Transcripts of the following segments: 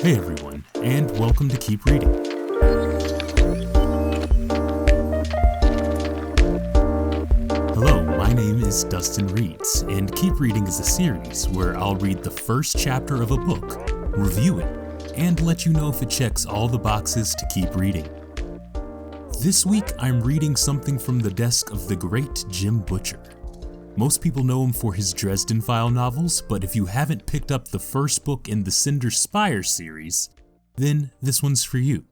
Hey everyone, and welcome to Keep Reading. Hello, my name is Dustin Reeds, and Keep Reading is a series where I'll read the first chapter of a book, review it, and let you know if it checks all the boxes to keep reading. This week, I'm reading something from the desk of the great Jim Butcher. Most people know him for his Dresden File novels, but if you haven't picked up the first book in the Cinder Spire series, then this one's for you.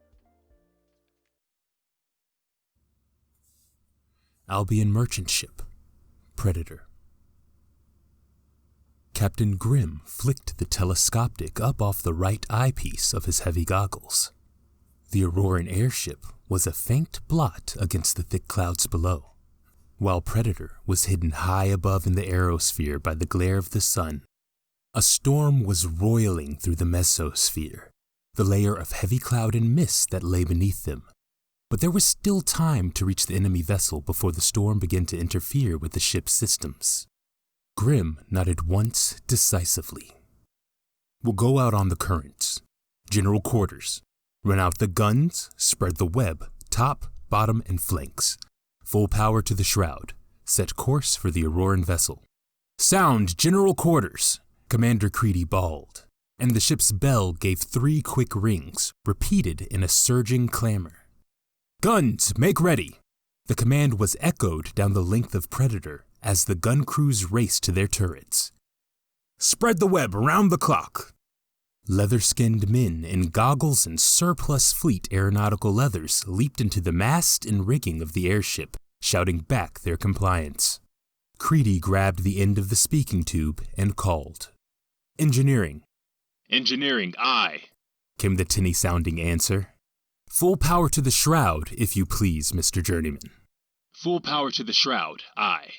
Albion Merchant Ship, Predator. Captain Grimm flicked the telescoptic up off the right eyepiece of his heavy goggles. The Auroran airship was a faint blot against the thick clouds below, while Predator was hidden high above in the aerosphere by the glare of the sun. A storm was roiling through the mesosphere, the layer of heavy cloud and mist that lay beneath them. But there was still time to reach the enemy vessel before the storm began to interfere with the ship's systems. Grimm nodded once decisively. "We'll go out on the currents. General quarters. Run out the guns, spread the web, top, bottom, and flanks. Full power to the shroud. Set course for the Auroran vessel." "Sound general quarters," Commander Creedy bawled, and the ship's bell gave 3 quick rings, repeated in a surging clamor. "Guns, make ready!" The command was echoed down the length of Predator as the gun crews raced to their turrets. "Spread the web around the clock." Leather-skinned men in goggles and surplus fleet aeronautical leathers leaped into the mast and rigging of the airship, shouting back their compliance. Creedy grabbed the end of the speaking tube and called. "Engineering." "Engineering, aye," came the tinny-sounding answer. "Full power to the shroud, if you please, Mr. Journeyman." "Full power to the shroud, aye.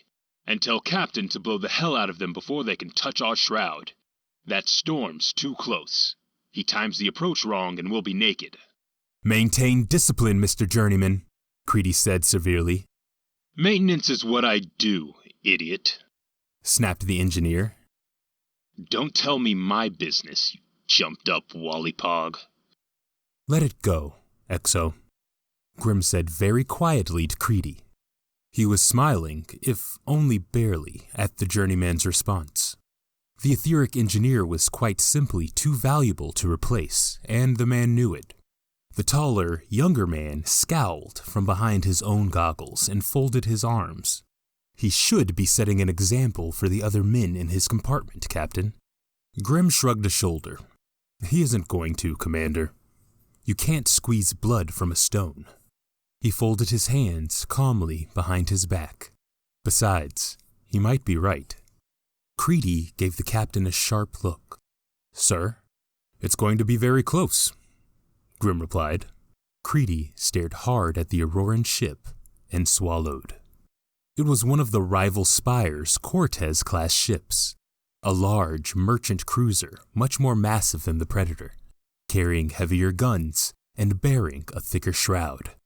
And tell Captain to blow the hell out of them before they can touch our shroud. That storm's too close. He times the approach wrong and we'll be naked." "Maintain discipline, Mr. Journeyman," Creedy said severely. "Maintenance is what I do, idiot," snapped the engineer. "Don't tell me my business, you jumped-up wallipog." "Let it go, Exo," Grimm said very quietly to Creedy. He was smiling, if only barely, at the journeyman's response. The etheric engineer was quite simply too valuable to replace, and the man knew it. The taller, younger man scowled from behind his own goggles and folded his arms. "He should be setting an example for the other men in his compartment, Captain." Grimm shrugged a shoulder. "He isn't going to, Commander. You can't squeeze blood from a stone." He folded his hands calmly behind his back. Besides, he might be right. Creedy gave the captain a sharp look. "Sir, it's going to be very close," Grimm replied. Creedy stared hard at the Auroran ship and swallowed. It was one of the rival Spire's Cortez-class ships, a large merchant cruiser much more massive than the Predator, carrying heavier guns and bearing a thicker shroud.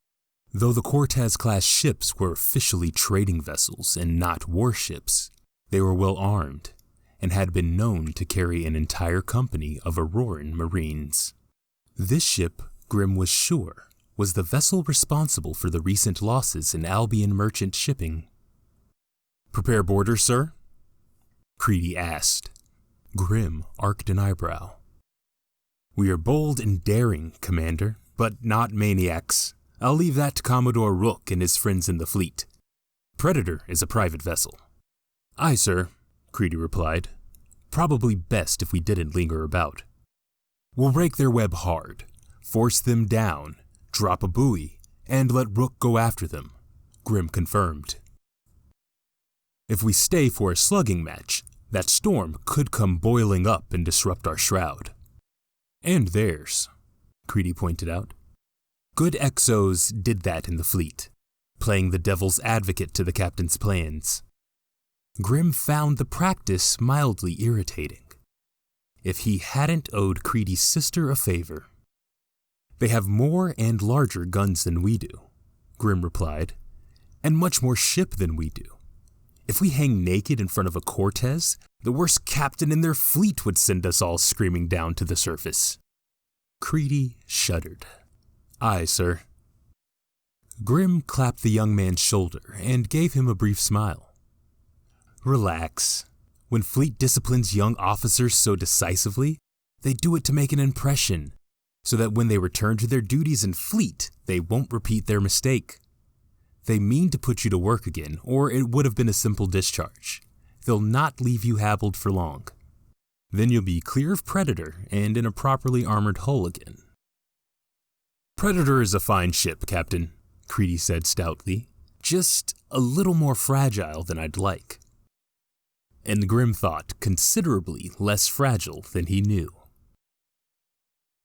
Though the Cortez-class ships were officially trading vessels and not warships, they were well armed and had been known to carry an entire company of Auroran Marines. This ship, Grimm was sure, was the vessel responsible for the recent losses in Albion merchant shipping. "Prepare boarders, sir?" Creedy asked. Grimm arched an eyebrow. "We are bold and daring, Commander, but not maniacs. I'll leave that to Commodore Rook and his friends in the fleet. Predator is a private vessel." "Aye, sir," Creedy replied. "Probably best if we didn't linger about." "We'll rake their web hard, force them down, drop a buoy, and let Rook go after them," Grimm confirmed. "If we stay for a slugging match, that storm could come boiling up and disrupt our shroud." "And theirs," Creedy pointed out. Good Exos did that in the fleet, playing the devil's advocate to the captain's plans. Grimm found the practice mildly irritating. If he hadn't owed Creedy's sister a favor. "They have more and larger guns than we do," Grimm replied, "and much more ship than we do. If we hang naked in front of a Cortez, the worst captain in their fleet would send us all screaming down to the surface." Creedy shuddered. "Aye, sir." Grim clapped the young man's shoulder and gave him a brief smile. "Relax. When fleet disciplines young officers so decisively, they do it to make an impression, so that when they return to their duties in fleet, they won't repeat their mistake. They mean to put you to work again, or it would have been a simple discharge. They'll not leave you hobbled for long. Then you'll be clear of Predator and in a properly armored hull again." "Predator is a fine ship, Captain," Creedy said stoutly. "Just a little more fragile than I'd like." And Grim thought considerably less fragile than he knew.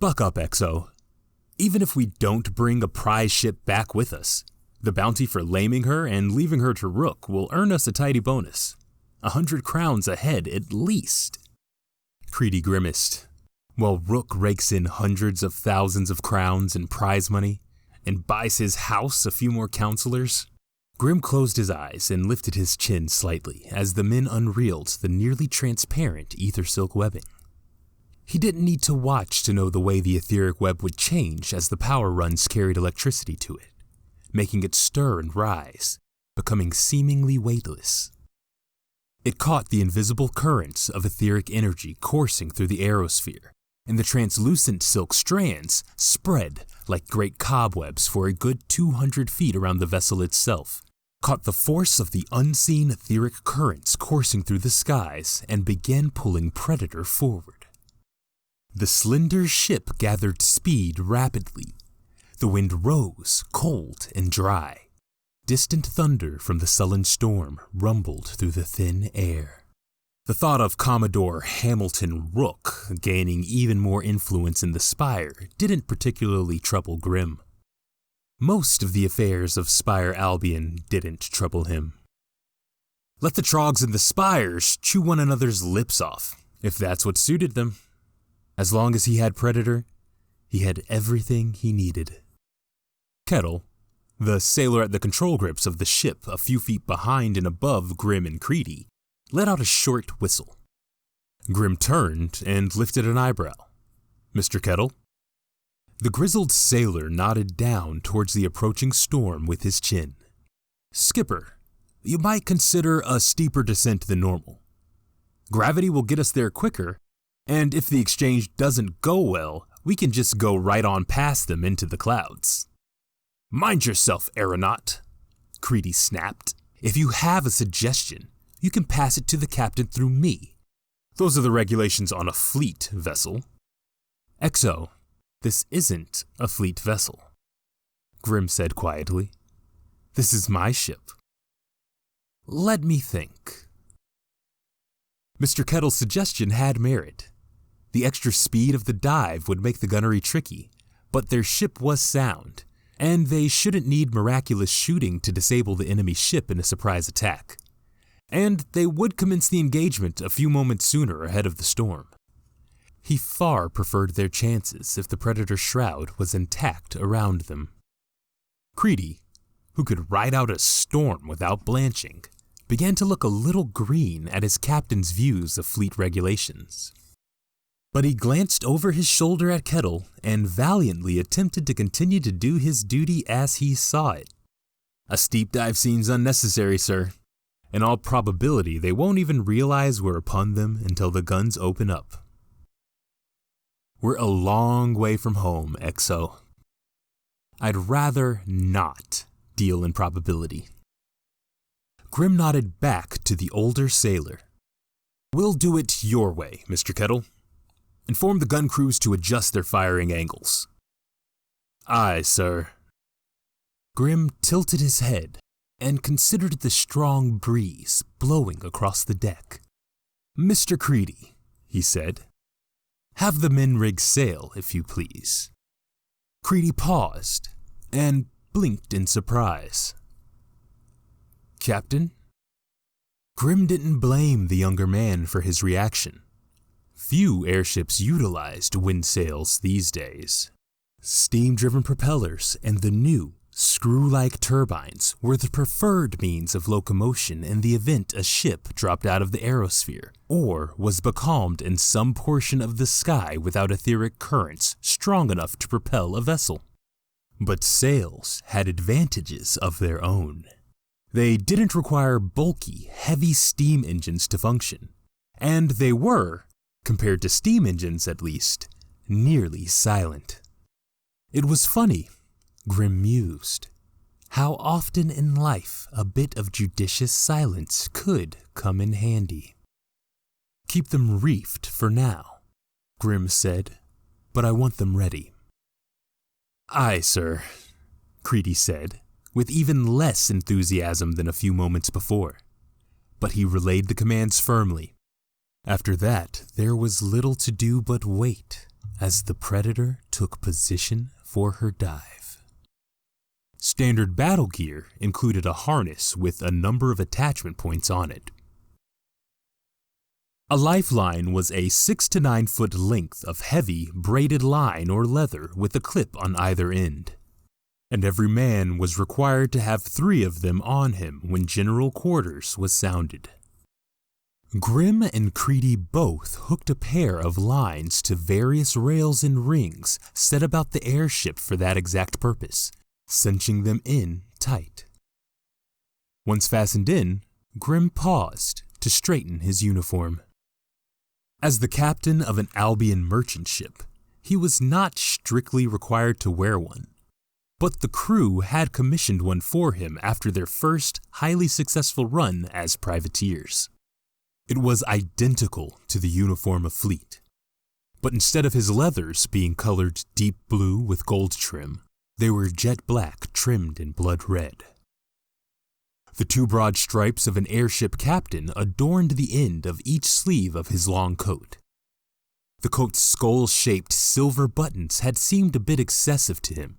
"Buck up, XO. Even if we don't bring a prize ship back with us, the bounty for laming her and leaving her to Rook will earn us a tidy bonus. 100 crowns a head at least." Creedy grimaced. While Rook rakes in hundreds of thousands of crowns in prize money and buys his house a few more counselors, Grim closed his eyes and lifted his chin slightly as the men unreeled the nearly transparent ether silk webbing. He didn't need to watch to know the way the etheric web would change as the power runs carried electricity to it, making it stir and rise, becoming seemingly weightless. It caught the invisible currents of etheric energy coursing through the aerosphere, and the translucent silk strands spread like great cobwebs for a good 200 feet around the vessel itself, caught the force of the unseen etheric currents coursing through the skies, and began pulling Predator forward. The slender ship gathered speed rapidly. The wind rose, cold and dry. Distant thunder from the sullen storm rumbled through the thin air. The thought of Commodore Hamilton Rook gaining even more influence in the Spire didn't particularly trouble Grim. Most of the affairs of Spire Albion didn't trouble him. Let the Trogs and the Spires chew one another's lips off, if that's what suited them. As long as he had Predator, he had everything he needed. Kettle, the sailor at the control grips of the ship a few feet behind and above Grim and Creedy, let out a short whistle. Grim turned and lifted an eyebrow. "Mr. Kettle?" The grizzled sailor nodded down towards the approaching storm with his chin. "Skipper, you might consider a steeper descent than normal. Gravity will get us there quicker, and if the exchange doesn't go well, we can just go right on past them into the clouds." "Mind yourself, Aeronaut," Creedy snapped. "If you have a suggestion, you can pass it to the captain through me. Those are the regulations on a fleet vessel." "XO, this isn't a fleet vessel," Grim said quietly. "This is my ship. Let me think." Mr. Kettle's suggestion had merit. The extra speed of the dive would make the gunnery tricky, but their ship was sound, and they shouldn't need miraculous shooting to disable the enemy ship in a surprise attack. And they would commence the engagement a few moments sooner ahead of the storm. He far preferred their chances if the Predator's shroud was intact around them. Creedy, who could ride out a storm without blanching, began to look a little green at his captain's views of fleet regulations. But he glanced over his shoulder at Kettle and valiantly attempted to continue to do his duty as he saw it. "A steep dive seems unnecessary, sir. In all probability, they won't even realize we're upon them until the guns open up." "We're a long way from home, XO. I'd rather not deal in probability." Grim nodded back to the older sailor. "We'll do it your way, Mr. Kettle. Inform the gun crews to adjust their firing angles." "Aye, sir." Grim tilted his head and considered the strong breeze blowing across the deck. "Mr. Creedy," he said, "have the men rig sail, if you please." Creedy paused and blinked in surprise. "Captain?" Grim didn't blame the younger man for his reaction. Few airships utilized wind sails these days. Steam-driven propellers and the new, Screw-like turbines were the preferred means of locomotion in the event a ship dropped out of the aerosphere or was becalmed in some portion of the sky without etheric currents strong enough to propel a vessel. But sails had advantages of their own. They didn't require bulky, heavy steam engines to function, and they were, compared to steam engines at least, nearly silent. It was funny, Grimm mused, how often in life a bit of judicious silence could come in handy. Keep them reefed for now, Grimm said, but I want them ready. Aye, sir, Creedy said, with even less enthusiasm than a few moments before. But he relayed the commands firmly. After that, there was little to do but wait as the Predator took position for her dive. Standard battle gear included a harness with a number of attachment points on it. A lifeline was a 6 to 9 foot length of heavy, braided line or leather with a clip on either end, and every man was required to have 3 of them on him when general quarters was sounded. Grimm and Creedy both hooked a pair of lines to various rails and rings set about the airship for that exact purpose, cinching them in tight. Once fastened in, Grimm paused to straighten his uniform. As the captain of an Albion merchant ship, he was not strictly required to wear one, but the crew had commissioned one for him after their first highly successful run as privateers. It was identical to the uniform of Fleet, but instead of his leathers being colored deep blue with gold trim, they were jet black trimmed in blood red. The 2 broad stripes of an airship captain adorned the end of each sleeve of his long coat. The coat's skull-shaped silver buttons had seemed a bit excessive to him,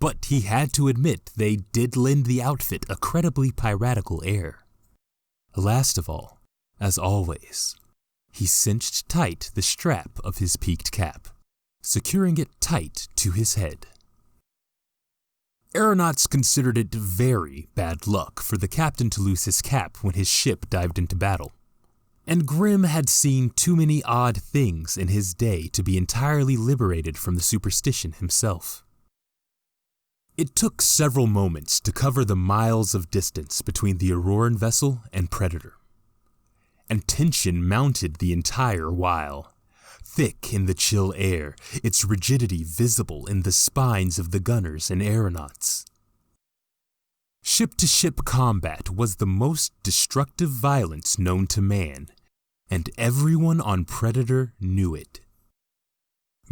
but he had to admit they did lend the outfit a credibly piratical air. Last of all, as always, he cinched tight the strap of his peaked cap, securing it tight to his head. Aeronauts considered it very bad luck for the captain to lose his cap when his ship dived into battle, and Grimm had seen too many odd things in his day to be entirely liberated from the superstition himself. It took several moments to cover the miles of distance between the Auroran vessel and Predator, and tension mounted the entire while. Thick in the chill air, its rigidity visible in the spines of the gunners and aeronauts. Ship-to-ship combat was the most destructive violence known to man, and everyone on Predator knew it.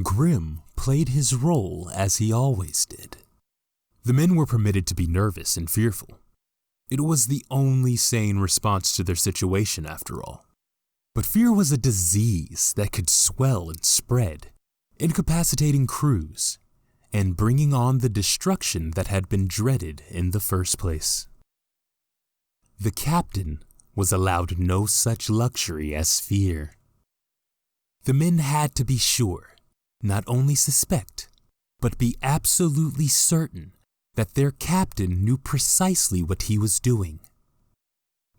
Grimm played his role as he always did. The men were permitted to be nervous and fearful. It was the only sane response to their situation, after all. But fear was a disease that could swell and spread, incapacitating crews, and bringing on the destruction that had been dreaded in the first place. The captain was allowed no such luxury as fear. The men had to be sure, not only suspect, but be absolutely certain that their captain knew precisely what he was doing.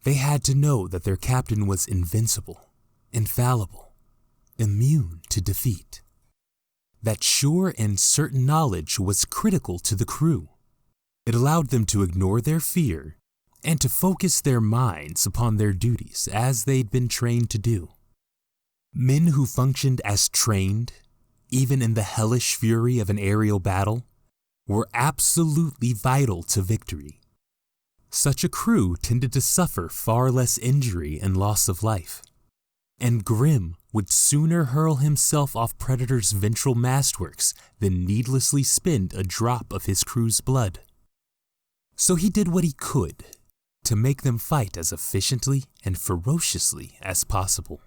They had to know that their captain was invincible, infallible, immune to defeat. That sure and certain knowledge was critical to the crew. It allowed them to ignore their fear and to focus their minds upon their duties as they'd been trained to do. Men who functioned as trained, even in the hellish fury of an aerial battle, were absolutely vital to victory. Such a crew tended to suffer far less injury and loss of life, and Grimm would sooner hurl himself off Predator's ventral mastworks than needlessly spend a drop of his crew's blood. So he did what he could to make them fight as efficiently and ferociously as possible.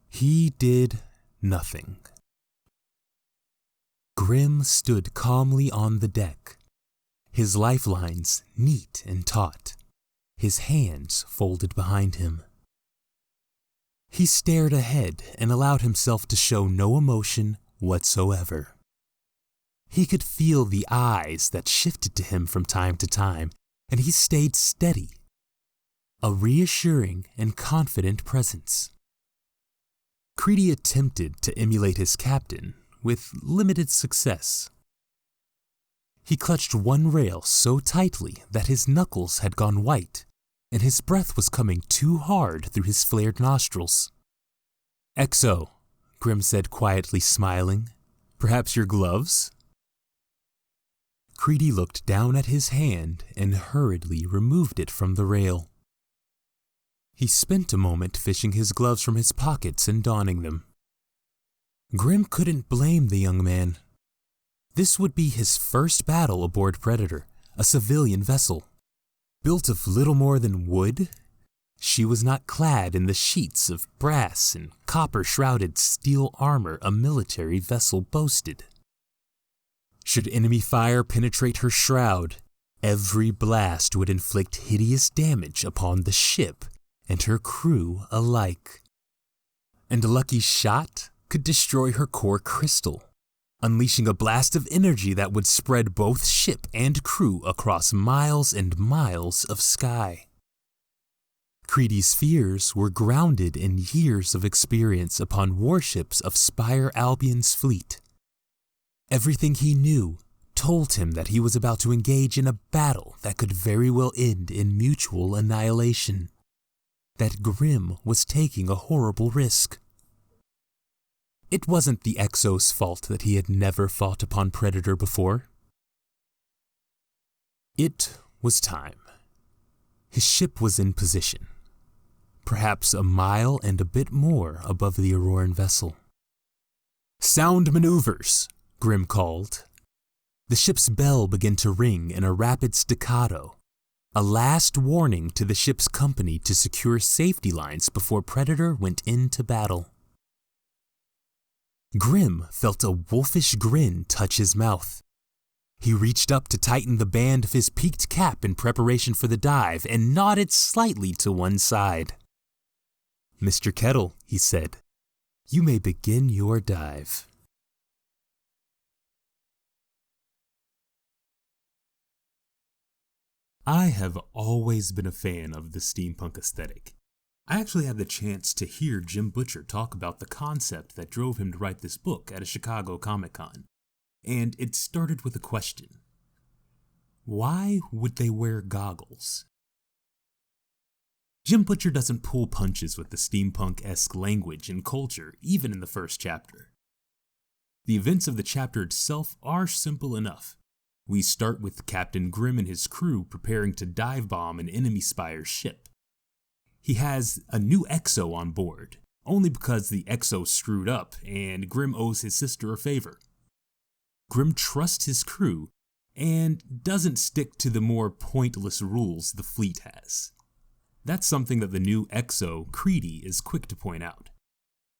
He did nothing. Grimm stood calmly on the deck, his lifelines neat and taut, his hands folded behind him. He stared ahead and allowed himself to show no emotion whatsoever. He could feel the eyes that shifted to him from time to time, and he stayed steady. A reassuring and confident presence. Creedy attempted to emulate his captain, with limited success. He clutched one rail so tightly that his knuckles had gone white, and his breath was coming too hard through his flared nostrils. "Exo," Grim said quietly, smiling. "Perhaps your gloves?" Creedy looked down at his hand and hurriedly removed it from the rail. He spent a moment fishing his gloves from his pockets and donning them. Grim couldn't blame the young man. This would be his first battle aboard Predator, a civilian vessel. Built of little more than wood, she was not clad in the sheets of brass and copper-shrouded steel armor a military vessel boasted. Should enemy fire penetrate her shroud, every blast would inflict hideous damage upon the ship and her crew alike. And a lucky shot could destroy her core crystal, unleashing a blast of energy that would spread both ship and crew across miles and miles of sky. Creedy's fears were grounded in years of experience upon warships of Spire Albion's fleet. Everything he knew told him that he was about to engage in a battle that could very well end in mutual annihilation. That Grim was taking a horrible risk. It wasn't the Exo's fault that he had never fought upon Predator before. It was time. His ship was in position, perhaps a mile and a bit more above the Auroran vessel. "Sound maneuvers," Grim called. The ship's bell began to ring in a rapid staccato, a last warning to the ship's company to secure safety lines before Predator went into battle. Grim felt a wolfish grin touch his mouth. He reached up to tighten the band of his peaked cap in preparation for the dive and nodded slightly to one side. "Mr. Kettle," he said, "you may begin your dive." I have always been a fan of the steampunk aesthetic. I actually had the chance to hear Jim Butcher talk about the concept that drove him to write this book at a Chicago Comic-Con, and it started with a question. Why would they wear goggles? Jim Butcher doesn't pull punches with the steampunk-esque language and culture, even in the first chapter. The events of the chapter itself are simple enough. We start with Captain Grim and his crew preparing to dive bomb an enemy Spire's ship. He has a new Exo on board, only because the Exo screwed up and Grim owes his sister a favor. Grim trusts his crew and doesn't stick to the more pointless rules the fleet has. That's something that the new Exo, Creedy, is quick to point out.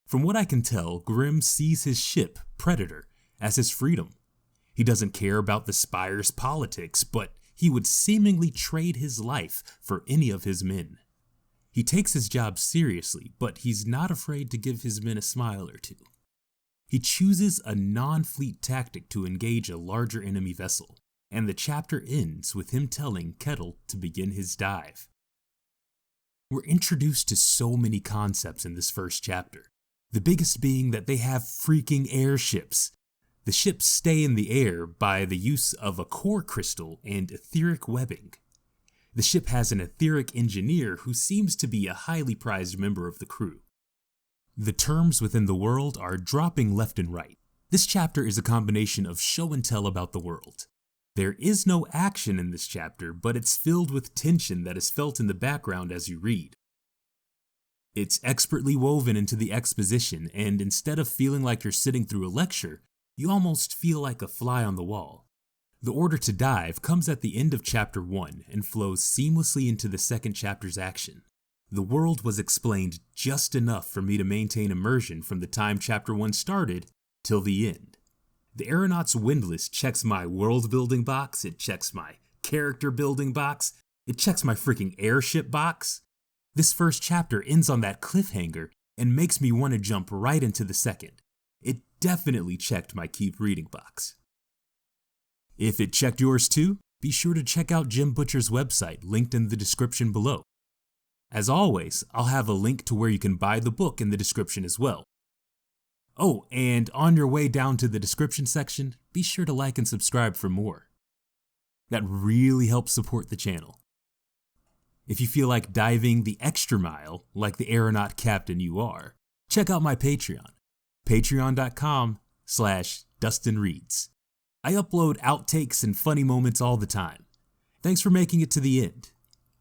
From what I can tell, Grim sees his ship, Predator, as his freedom. He doesn't care about the Spire's politics, but he would seemingly trade his life for any of his men. He takes his job seriously, but he's not afraid to give his men a smile or two. He chooses a non-fleet tactic to engage a larger enemy vessel, and the chapter ends with him telling Kettle to begin his dive. We're introduced to so many concepts in this first chapter, the biggest being that they have freaking airships. The ships stay in the air by the use of a core crystal and etheric webbing. The ship has an etheric engineer who seems to be a highly prized member of the crew. The terms within the world are dropping left and right. This chapter is a combination of show and tell about the world. There is no action in this chapter, but it's filled with tension that is felt in the background as you read. It's expertly woven into the exposition, and instead of feeling like you're sitting through a lecture, you almost feel like a fly on the wall. The order to dive comes at the end of chapter 1 and flows seamlessly into the second chapter's action. The world was explained just enough for me to maintain immersion from the time chapter 1 started till the end. The Aeronaut's Windlass checks my world building box, it checks my character building box, it checks my freaking airship box. This first chapter ends on that cliffhanger and makes me want to jump right into the second. It definitely checked my keep reading box. If it checked yours too, be sure to check out Jim Butcher's website linked in the description below. As always, I'll have a link to where you can buy the book in the description as well. Oh, and on your way down to the description section, be sure to like and subscribe for more. That really helps support the channel. If you feel like diving the extra mile, like the Aeronaut captain you are, check out my Patreon, patreon.com/DustinReads. I upload outtakes and funny moments all the time. Thanks for making it to the end.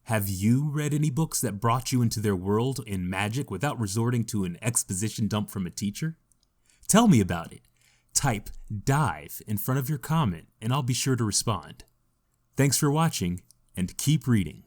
Have you read any books that brought you into their world in magic without resorting to an exposition dump from a teacher? Tell me about it. Type "dive" in front of your comment and I'll be sure to respond. Thanks for watching and keep reading.